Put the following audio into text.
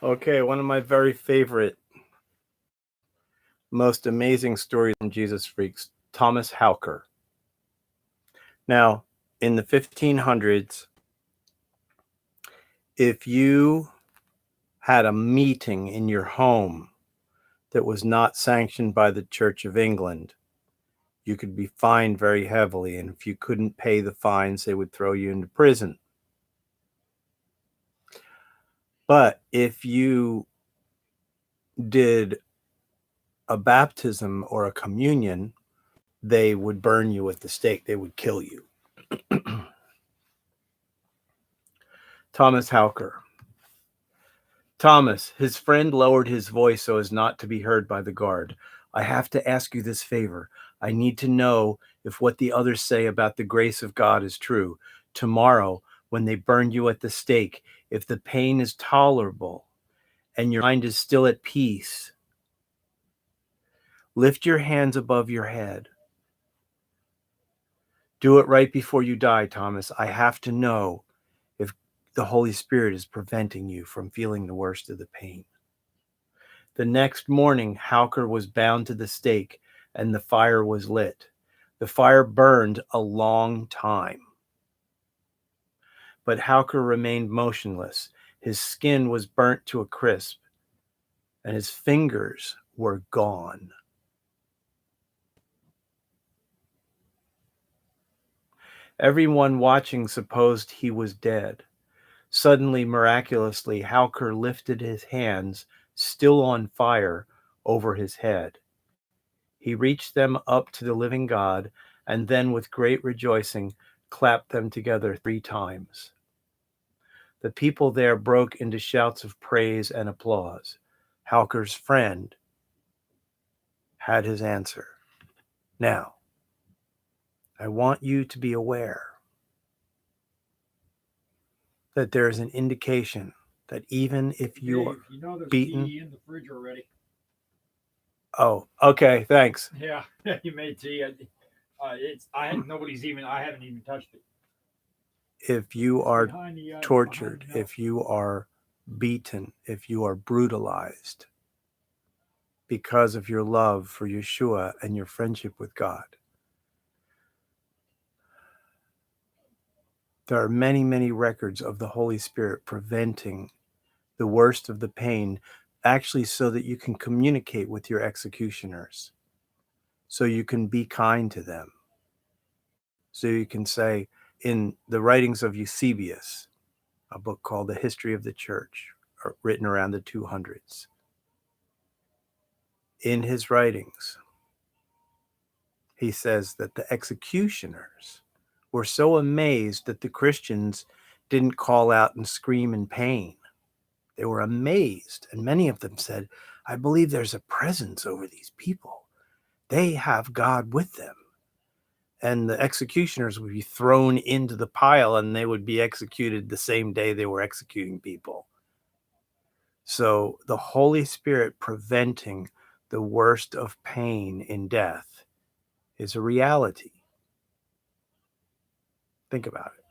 Okay, one of my very favorite, most amazing stories from Jesus Freaks, Thomas Hauker. Now, in the 1500s, if you had a meeting in your home that was not sanctioned by the Church of England, you could be fined very heavily. And if you couldn't pay the fines, they would throw you into prison. But if you did a baptism or a communion, they would burn you at the stake. They would kill you. Thomas Hauker. Thomas, his friend lowered his voice so as not to be heard by the guard. I have to ask you this favor. I need to know if what the others say about the grace of God is true. Tomorrow, when they burn you at the stake, if the pain is tolerable and your mind is still at peace, lift your hands above your head. Do it right before you die, Thomas. I have to know if the Holy Spirit is preventing you from feeling the worst of the pain. The next morning, Hauker was bound to the stake and the fire was lit. The fire burned a long time. But Hauker remained motionless. His skin was burnt to a crisp and his fingers were gone. Everyone watching supposed he was dead. Suddenly, miraculously, Hauker lifted his hands, still on fire, over his head. He reached them up to the living God, and then with great rejoicing clapped them together 3 times. The people there broke into shouts of praise and applause. Hauker's friend had his answer. Now, I want you to be aware that there is an indication that even if you're beaten... tea in the fridge already. Oh, okay, thanks. Yeah, you made tea. I haven't even touched it. If you are tortured, behind the if you are beaten, if you are brutalized because of your love for Yeshua and your friendship with God, there are many, many records of the Holy Spirit preventing the worst of the pain, actually so that you can communicate with your executioners, so you can be kind to them, so you can say, in the writings of Eusebius, a book called The History of the Church, written around the 200s, in his writings, he says that the executioners were so amazed that the Christians didn't call out and scream in pain. They were amazed, and many of them said, I believe there's a presence over these people. They have God with them. And the executioners would be thrown into the pile and they would be executed the same day they were executing people. So the Holy Spirit preventing the worst of pain in death is a reality. Think about it.